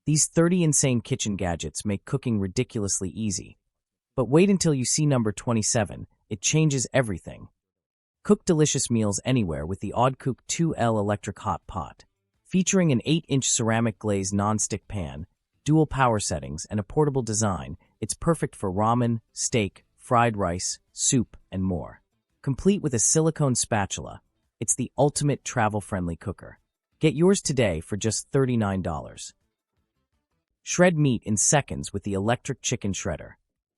These 30 insane kitchen gadgets make cooking ridiculously easy. But wait until you see number 27, it changes everything. Cook delicious meals anywhere with the Oddcook 2L electric hot pot. Featuring an 8-inch ceramic glazed nonstick pan, dual power settings, and a portable design, it's perfect for ramen, steak, fried rice, soup, and more. Complete with a silicone spatula, it's the ultimate travel-friendly cooker. Get yours today for just $39. Shred meat in seconds with the electric chicken shredder.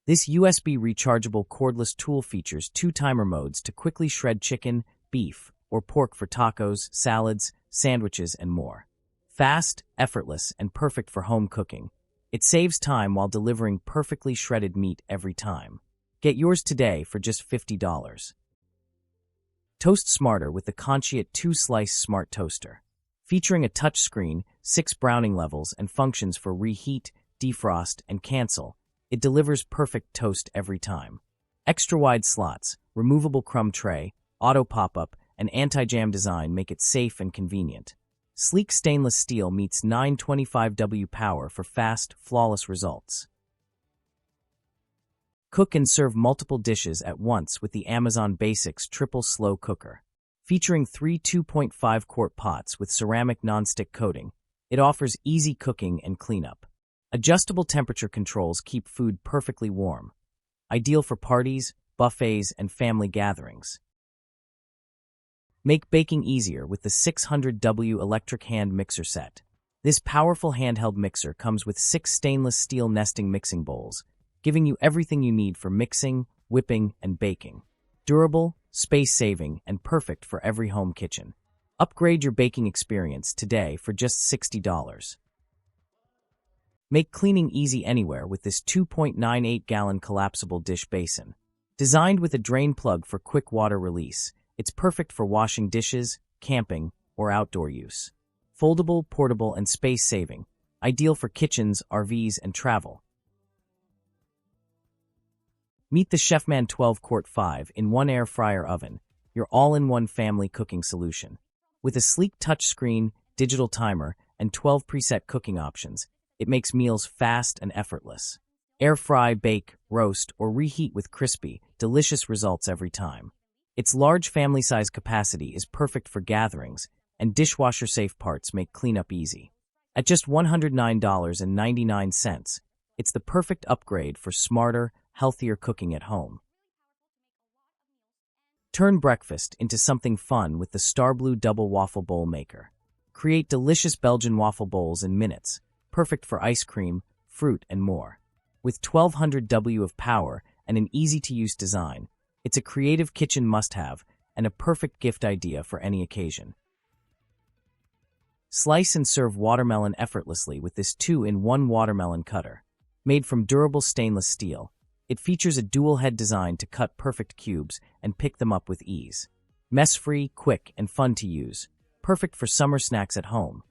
This USB rechargeable cordless tool features 2 timer modes to quickly shred chicken, beef, or pork for tacos, salads, sandwiches, and more. Fast, effortless, and perfect for home cooking. It saves time while delivering perfectly shredded meat every time. Get yours today for just $50. Toast smarter with the Consciat 2-slice smart toaster. Featuring a touchscreen, 6 browning levels, and functions for reheat, defrost, and cancel, it delivers perfect toast every time. Extra-wide slots, removable crumb tray, auto pop-up, and anti-jam design make it safe and convenient. Sleek stainless steel meets 925W power for fast, flawless results. Cook and serve multiple dishes at once with the Amazon Basics Triple Slow Cooker. Featuring 3 2.5-quart pots with ceramic nonstick coating, it offers easy cooking and cleanup. Adjustable temperature controls keep food perfectly warm. Ideal for parties, buffets, and family gatherings. Make baking easier with the 600W electric hand mixer set. This powerful handheld mixer comes with 6 stainless steel nesting mixing bowls, giving you everything you need for mixing, whipping, and baking. Durable, space-saving, and perfect for every home kitchen. Upgrade your baking experience today for just $60. Make cleaning easy anywhere with this 2.98-gallon collapsible dish basin. Designed with a drain plug for quick water release, it's perfect for washing dishes, camping, or outdoor use. Foldable, portable, and space-saving, ideal for kitchens, RVs, and travel. Meet the Chefman 12-quart 5-in-1 air fryer oven, your all-in-one family cooking solution. With a sleek touchscreen, digital timer, and 12 preset cooking options, it makes meals fast and effortless. Air fry, bake, roast, or reheat with crispy, delicious results every time. Its large family-size capacity is perfect for gatherings, and dishwasher-safe parts make cleanup easy. At just $109.99, it's the perfect upgrade for smarter, healthier cooking at home. Turn breakfast into something fun with the Starblue Double Waffle Bowl Maker. Create delicious Belgian waffle bowls in minutes, perfect for ice cream, fruit, and more. With 1200 W of power and an easy-to-use design, it's a creative kitchen must-have and a perfect gift idea for any occasion. Slice and serve watermelon effortlessly with this 2-in-1 watermelon cutter. Made from durable stainless steel, it features a dual-head design to cut perfect cubes and pick them up with ease. Mess-free, quick, and fun to use. Perfect for summer snacks at home.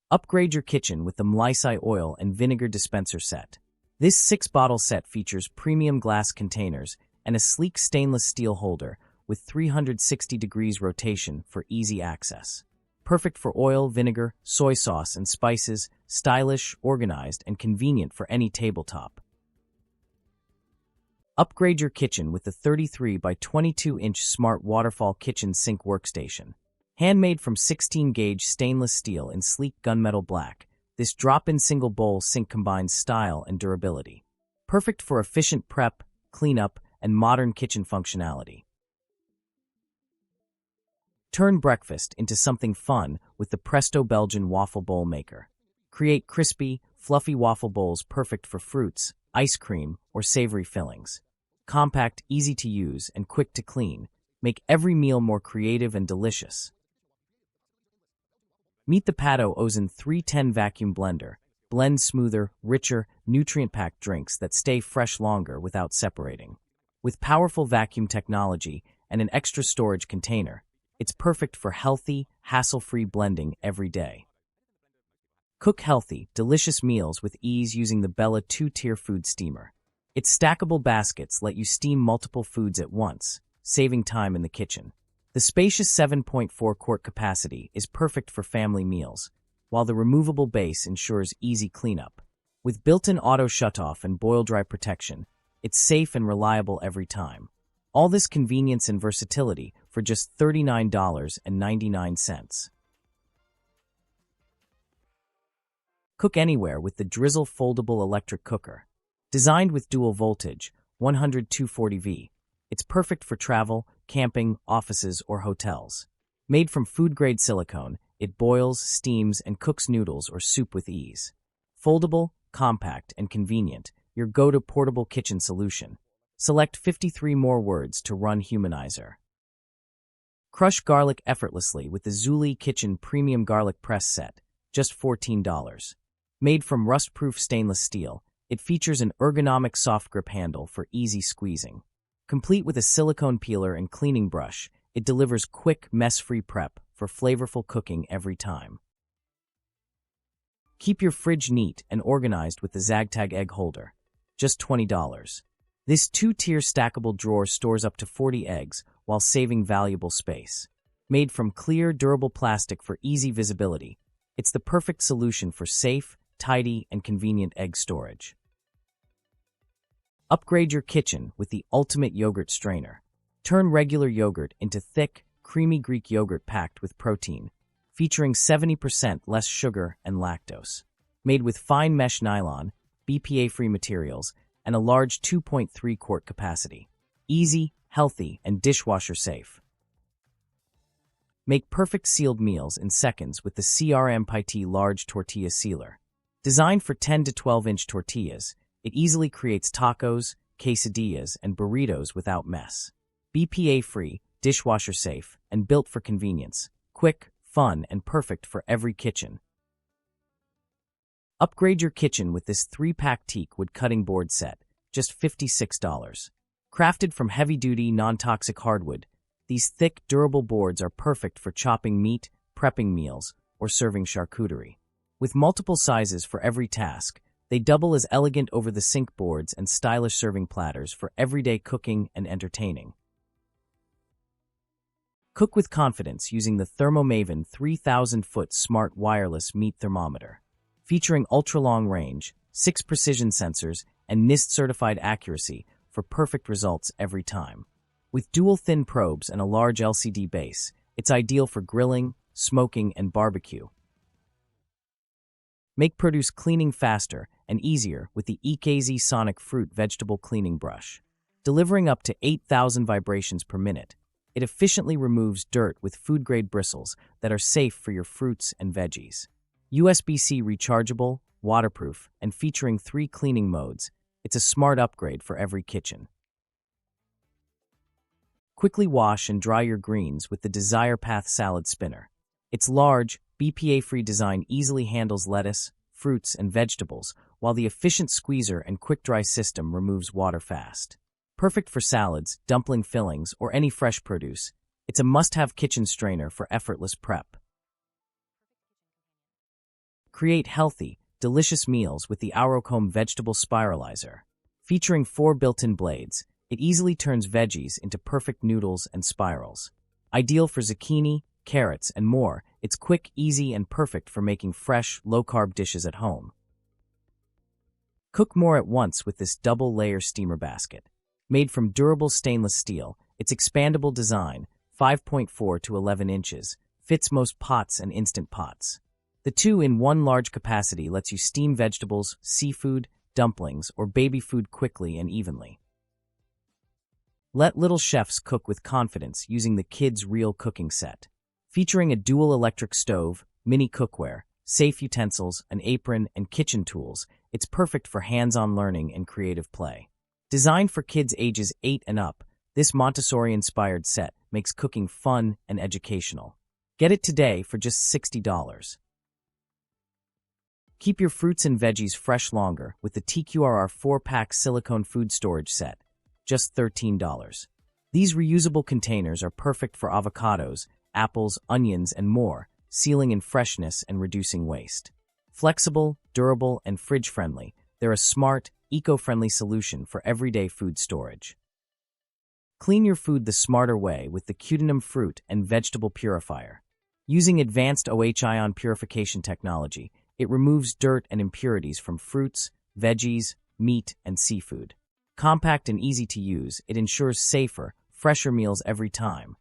Upgrade your kitchen with the Mlysai oil and vinegar dispenser set. This 6-bottle set features premium glass containers and a sleek stainless steel holder with 360 degrees rotation for easy access. Perfect for oil, vinegar, soy sauce, and spices, stylish, organized, and convenient for any tabletop. Upgrade your kitchen with the 33 by 22-inch smart Waterfal kitchen sink workstation. Handmade from 16-gauge stainless steel in sleek gunmetal black, this drop-in single-bowl sink combines style and durability. Perfect for efficient prep, cleanup, and modern kitchen functionality. Turn breakfast into something fun with the Presto Belgian Waffle Bowl Maker. Create crispy, fluffy waffle bowls perfect for fruits, ice cream, or savory fillings. Compact, easy to use, and quick to clean, make every meal more creative and delicious. Meet the Pato Ozen 310 Vacuum Blender. Blend smoother, richer, nutrient-packed drinks that stay fresh longer without separating. With powerful vacuum technology and an extra storage container, it's perfect for healthy, hassle-free blending every day. Cook healthy, delicious meals with ease using the Bella 2-tier food steamer. Its stackable baskets let you steam multiple foods at once, saving time in the kitchen. The spacious 7.4-quart capacity is perfect for family meals, while the removable base ensures easy cleanup. With built-in auto shutoff and boil-dry protection, it's safe and reliable every time. All this convenience and versatility for just $39.99. Cook anywhere with the Drizzle foldable electric cooker. Designed with dual voltage, 100-240V, it's perfect for travel, camping, offices, or hotels. Made from food-grade silicone, it boils, steams, and cooks noodles or soup with ease. Foldable, compact, and convenient, your go-to portable kitchen solution. Select 53 more words to run Humanizer. Crush garlic effortlessly with the Zulay Kitchen Premium Garlic Press Set, just $14. Made from rust-proof stainless steel, it features an ergonomic soft grip handle for easy squeezing. Complete with a silicone peeler and cleaning brush, it delivers quick, mess-free prep for flavorful cooking every time. Keep your fridge neat and organized with the Zagtag egg holder, just $20. This two-tier stackable drawer stores up to 40 eggs while saving valuable space. Made from clear, durable plastic for easy visibility, it's the perfect solution for safe, tidy, and convenient egg storage. Upgrade your kitchen with the ultimate yogurt strainer. Turn regular yogurt into thick, creamy Greek yogurt packed with protein, featuring 70% less sugar and lactose. Made with fine mesh nylon, BPA-free materials, and a large 2.3-quart capacity. Easy, healthy, and dishwasher safe. Make perfect sealed meals in seconds with the Yarramate Large Tortilla Sealer. Designed for 10 to 12-inch tortillas, it easily creates tacos, quesadillas, and burritos without mess. BPA-free, dishwasher safe, and built for convenience. Quick, fun, and perfect for every kitchen. Upgrade your kitchen with this 3-pack teak wood cutting board set, just $56. Crafted from heavy-duty, non-toxic hardwood, these thick, durable boards are perfect for chopping meat, prepping meals, or serving charcuterie. With multiple sizes for every task, they double as elegant over-the-sink boards and stylish serving platters for everyday cooking and entertaining. Cook with confidence using the Thermometer 3000-foot smart wireless meat thermometer. Featuring ultra-long range, 6 precision sensors, and NIST-certified accuracy for perfect results every time. With dual thin probes and a large LCD base, it's ideal for grilling, smoking, and barbecue. Make produce cleaning faster and easier with the EKZ Sonic Fruit Vegetable Cleaning Brush. Delivering up to 8,000 vibrations per minute, it efficiently removes dirt with food-grade bristles that are safe for your fruits and veggies. USB-C rechargeable, waterproof, and featuring 3 cleaning modes, it's a smart upgrade for every kitchen. Quickly wash and dry your greens with the Desire Path Salad Spinner. Its large, BPA-free design easily handles lettuce, fruits, and vegetables, while the efficient squeezer and quick-dry system removes water fast. Perfect for salads, dumpling fillings, or any fresh produce, it's a must-have kitchen strainer for effortless prep. Create healthy, delicious meals with the Aurocomb Vegetable Spiralizer. Featuring 4 built-in blades, it easily turns veggies into perfect noodles and spirals. Ideal for zucchini, carrots, and more, it's quick, easy, and perfect for making fresh, low-carb dishes at home. Cook more at once with this double-layer steamer basket. Made from durable stainless steel, its expandable design, 5.4 to 11 inches, fits most pots and instant pots. The 2-in-1 large capacity lets you steam vegetables, seafood, dumplings, or baby food quickly and evenly. Let little chefs cook with confidence using the Kids Real Cooking Set. Featuring a dual electric stove, mini cookware, safe utensils, an apron, and kitchen tools, it's perfect for hands-on learning and creative play. Designed for kids ages 8 and up, this Montessori-inspired set makes cooking fun and educational. Get it today for just $60. Keep your fruits and veggies fresh longer with the TQRR 4-pack silicone food storage set, just $13. These reusable containers are perfect for avocados, apples, onions, and more, sealing in freshness and reducing waste. Flexible, durable, and fridge-friendly, they're a smart, eco-friendly solution for everyday food storage. Clean your food the smarter way with the Cutinum Fruit and Vegetable Purifier. Using advanced OH-ion purification technology, it removes dirt and impurities from fruits, veggies, meat, and seafood. Compact and easy to use, it ensures safer, fresher meals every time.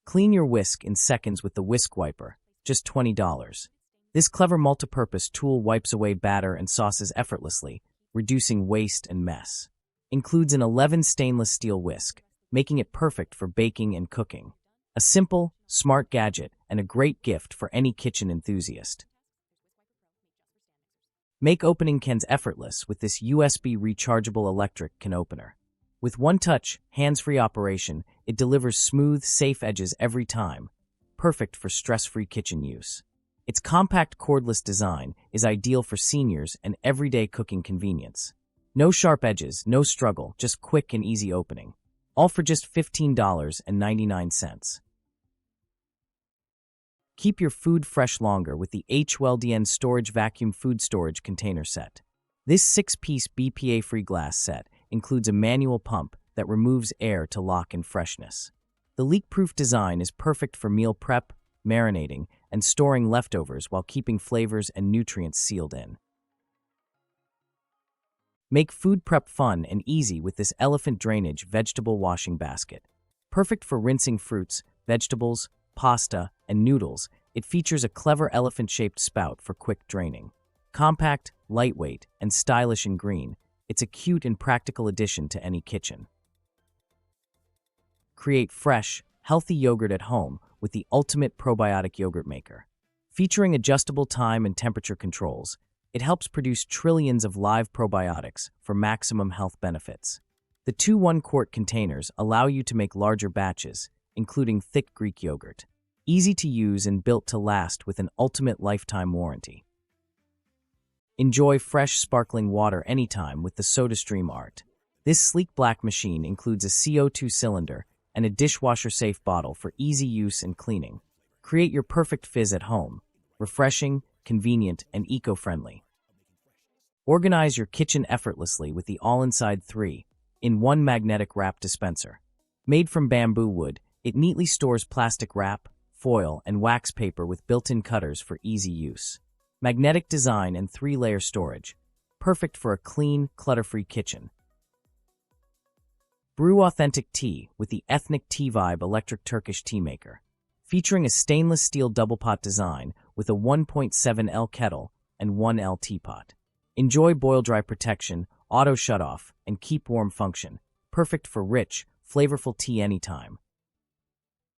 Clean your whisk in seconds with the Whisk Wiper, just $20. This clever multipurpose tool wipes away batter and sauces effortlessly, reducing waste and mess. Includes an 11 stainless steel whisk, making it perfect for baking and cooking. A simple, smart gadget and a great gift for any kitchen enthusiast. Make opening cans effortless with this USB rechargeable electric can opener. With one-touch, hands-free operation, it delivers smooth, safe edges every time, perfect for stress-free kitchen use. Its compact cordless design is ideal for seniors and everyday cooking convenience. No sharp edges, no struggle, just quick and easy opening. All for just $15.99. Keep your food fresh longer with the HWLDN Storage Vacuum Food Storage Container Set. This 6-piece BPA-free glass set includes a manual pump that removes air to lock in freshness. The leak-proof design is perfect for meal prep, marinating, and storing leftovers while keeping flavors and nutrients sealed in. Make food prep fun and easy with this elephant drainage vegetable washing basket. Perfect for rinsing fruits, vegetables, pasta, and noodles, it features a clever elephant-shaped spout for quick draining. Compact, lightweight, and stylish in green, it's a cute and practical addition to any kitchen. Create fresh, healthy yogurt at home with the ultimate probiotic yogurt maker. Featuring adjustable time and temperature controls, it helps produce trillions of live probiotics for maximum health benefits. The 2 1-quart containers allow you to make larger batches, including thick Greek yogurt. Easy to use and built to last with an ultimate lifetime warranty. Enjoy fresh, sparkling water anytime with the SodaStream Art. This sleek black machine includes a CO2 cylinder and a dishwasher-safe bottle for easy use and cleaning. Create your perfect fizz at home. Refreshing, convenient, and eco-friendly. Organize your kitchen effortlessly with the all-inside 3-in-1 magnetic wrap dispenser. Made from bamboo wood, it neatly stores plastic wrap, foil, and wax paper with built-in cutters for easy use. Magnetic design and 3-layer storage. Perfect for a clean, clutter-free kitchen. Brew authentic tea with the Ethnic Tea Vibe electric Turkish tea maker. Featuring a stainless steel double pot design with a 1.7L kettle and 1L teapot. Enjoy boil-dry protection, auto shut-off, and keep warm function. Perfect for rich, flavorful tea anytime.